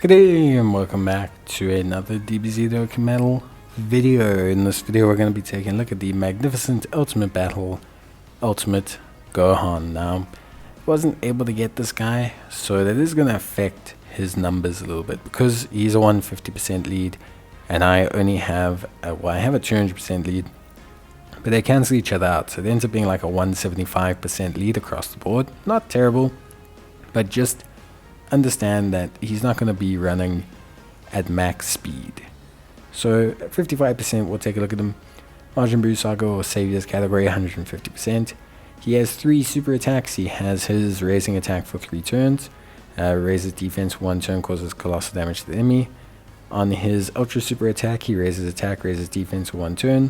Good day and welcome back to another DBZ Dokkan video. In this video we're going to be taking a look at the magnificent Ultimate Battle Ultimate Gohan. Now, I wasn't able to get this guy, so that is going to affect his numbers a little bit because he's a 150% lead and I only have I have a 200% lead, but they cancel each other out, so it ends up being like a 175% lead across the board. Not terrible, but just understand that he's not going to be running at max speed. So 55%, we'll take a look at him. Majin Buu Saga or Saviors category, 150%. He has 3 super attacks. He has his raising attack for 3 turns. Raises defense 1 turn, causes colossal damage to the enemy. On his ultra super attack, he raises attack, raises defense 1 turn,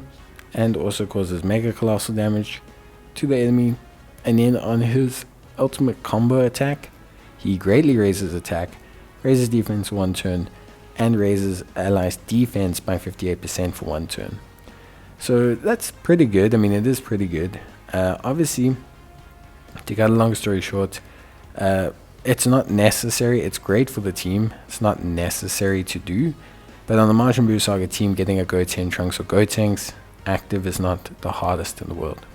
and also causes mega colossal damage to the enemy. And then on his ultimate combo attack, he greatly raises attack, raises defense 1 turn, and raises allies defense by 58% for 1 turn. So that's pretty good. I mean, it is pretty good. Obviously, to cut a long story short, it's not necessary. It's great for the team. It's not necessary to do. But on the Majin Buu Saga team, getting a Goten Trunks or Gotenks active is not the hardest in the world.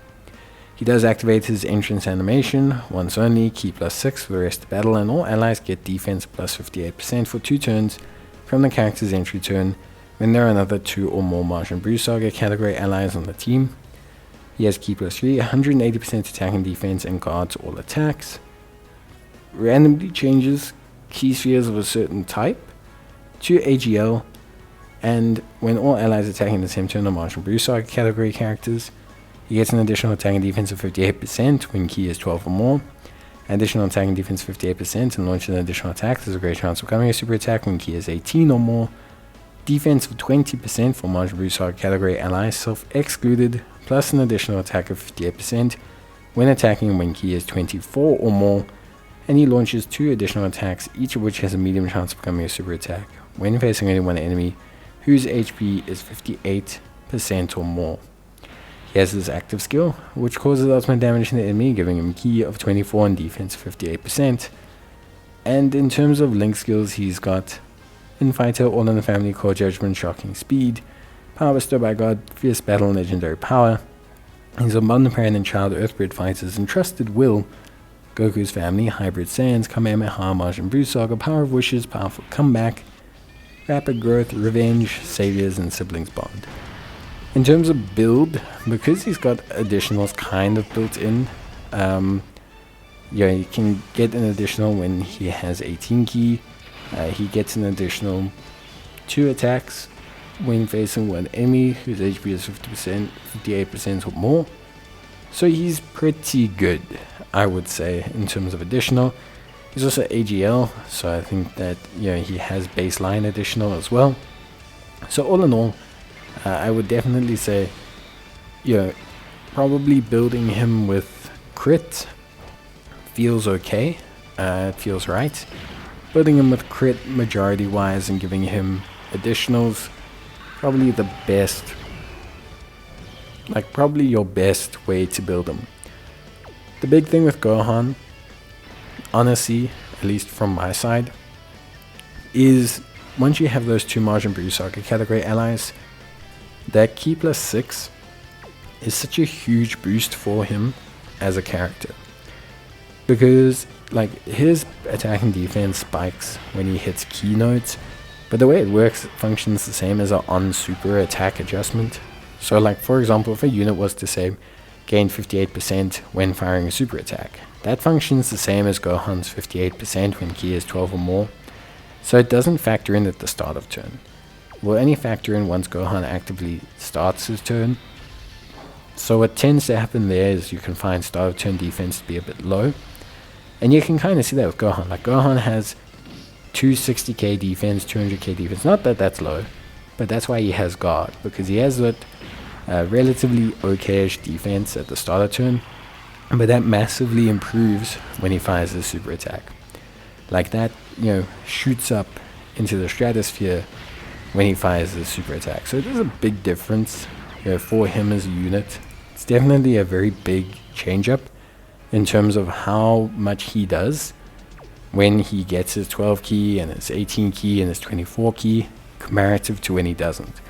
He does activate his entrance animation once only, key +6 for the rest of the battle, and all allies get defense +58% for 2 turns from the character's entry turn when there are another 2 or more Majin Buu Saga category allies on the team. He has key +3, 180% attack and defense, and guards all attacks. Randomly changes key spheres of a certain type to AGL, and when all allies attacking the same turn are Majin Buu Saga category characters, he gets an additional attack and defense of 58% when key is 12 or more, additional attack and defense 58%, and launches an additional attack. There's a great chance of becoming a super attack when key is 18 or more. Defense of 20% for Majin Buu Saga category allies, self-excluded, plus an additional attack of 58% when attacking when key is 24 or more. And he launches 2 additional attacks, each of which has a medium chance of becoming a super attack when facing only one enemy whose HP is 58% or more. He has this active skill, which causes ultimate damage to the enemy, giving him key of 24 and defense 58%. And in terms of link skills, he's got Infighter, All in the Family, Core Judgment, Shocking Speed, Power Bestowed by God, Fierce Battle, Legendary Power. He's a Modern Parent and Child, Earthbred Fighters, and Trusted Will, Goku's Family, Hybrid Saiyans, Kamehameha, Majin Buu Saga, Power of Wishes, Powerful Comeback, Rapid Growth, Revenge, Saviors, and Siblings Bond. In terms of build, because he's got additionals kind of built in, you can get an additional when he has 18 key. He gets an additional 2 attacks when facing one enemy whose HP is 50%, 58% or more. So he's pretty good, I would say, in terms of additional. He's also AGL, so I think that he has baseline additional as well. So all in all, I would definitely say, probably building him with crit feels okay. It feels right. Building him with crit majority wise and giving him additionals, probably the best, probably your best way to build him. The big thing with Gohan, honestly, at least from my side, is once you have those 2 Majin Buu Saga category allies, that key +6 is such a huge boost for him as a character, because his attack and defense spikes when he hits key nodes, but the way it works functions the same as an on super attack adjustment. So for example, if a unit was to say gain 58% when firing a super attack, that functions the same as Gohan's 58% when key is 12 or more, so it doesn't factor in at the start of turn. Will only factor in once Gohan actively starts his turn. So what tends to happen there is you can find start of turn defense to be a bit low, and you can kind of see that with Gohan. Gohan has 260k defense, 200k defense. Not that that's low, but that's why he has guard, because he has that relatively okayish defense at the start of turn, but that massively improves when he fires his super attack. That shoots up into the stratosphere when he fires his super attack. So there's a big difference for him as a unit. It's definitely a very big change up in terms of how much he does when he gets his 12 key and his 18 key and his 24 key comparative to when he doesn't.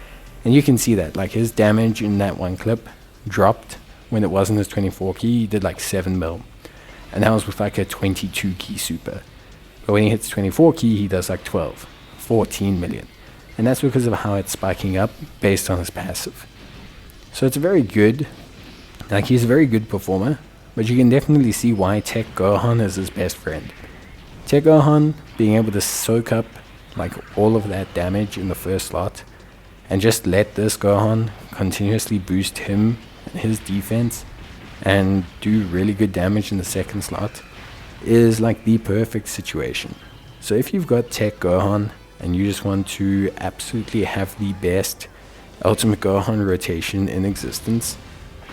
And you can see that, like, his damage in that one clip dropped when it wasn't his 24 key. He did like 7 mil, and that was with like a 22 key super. But when he hits 24 key, he does like 12, 14 million. And that's because of how it's spiking up based on his passive. So it's very good. Like, he's a very good performer, but you can definitely see why Tech Gohan is his best friend. Tech Gohan being able to soak up like all of that damage in the first slot and just let this Gohan continuously boost him and his defense and do really good damage in the second slot is like the perfect situation. So if you've got Tech Gohan and you just want to absolutely have the best Ultimate Gohan rotation in existence,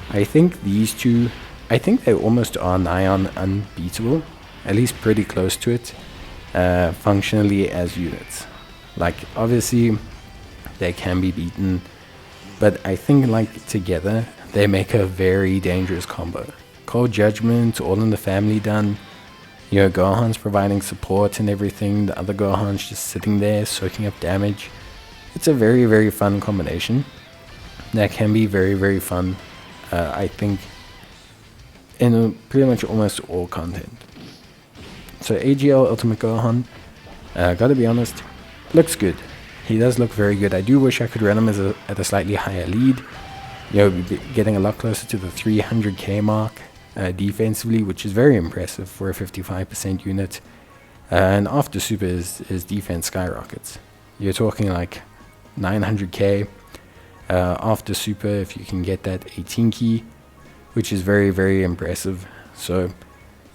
I think these two, I think they almost are nigh on unbeatable, at least pretty close to it, functionally as units. Like, obviously they can be beaten, but I think like together they make a very dangerous combo. Cold Judgment, all in the family done, you know, Gohan's providing support and everything, the other Gohan's just sitting there soaking up damage. It's a very, very fun combination that can be very, very fun, I think, in pretty much almost all content. So AGL Ultimate Gohan, gotta be honest, looks good. He does look very good. I do wish I could run him at a slightly higher lead. You know, getting a lot closer to the 300k mark defensively, which is very impressive for a 55% unit. And after super, his defense skyrockets. You're talking like 900k after super if you can get that 18 key, which is very, very impressive. So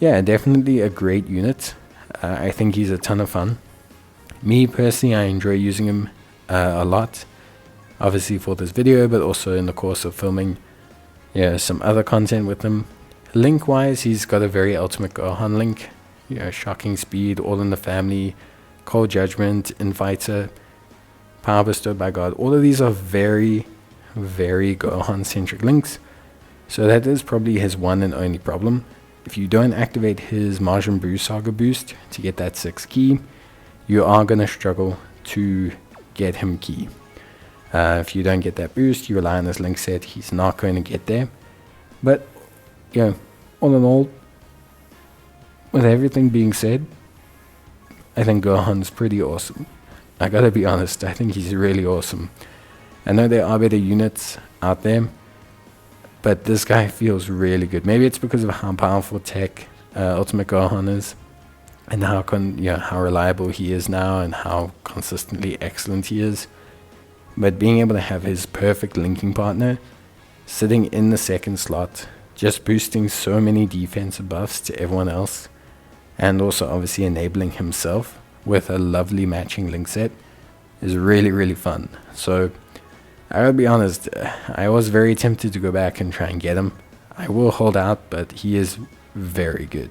yeah, definitely a great unit. I think he's a ton of fun. Me personally, I enjoy using him a lot, obviously for this video, but also in the course of filming, yeah, some other content with him. Link wise, he's got a very Ultimate Gohan link, you know, shocking speed, all in the family, Cold Judgment, Inviter, Power Bestowed by God. All of these are very, very Gohan centric links. So that is probably his one and only problem. If you don't activate his Majin Buu Saga boost to get that 6 key, you are going to struggle to get him key. If you don't get that boost, you rely on this link set, he's not going to get there. But, you know, all in all, with everything being said, I think Gohan's pretty awesome. I gotta be honest, I think he's really awesome. I know there are better units out there, but this guy feels really good. Maybe it's because of how powerful Tech Ultimate Gohan is, and how how reliable he is now, and how consistently excellent he is. But being able to have his perfect linking partner sitting in the second slot, just boosting so many defensive buffs to everyone else, and also obviously enabling himself with a lovely matching link set, is really, really fun. So I gotta be honest, I was very tempted to go back and try and get him. I will hold out, but he is very good.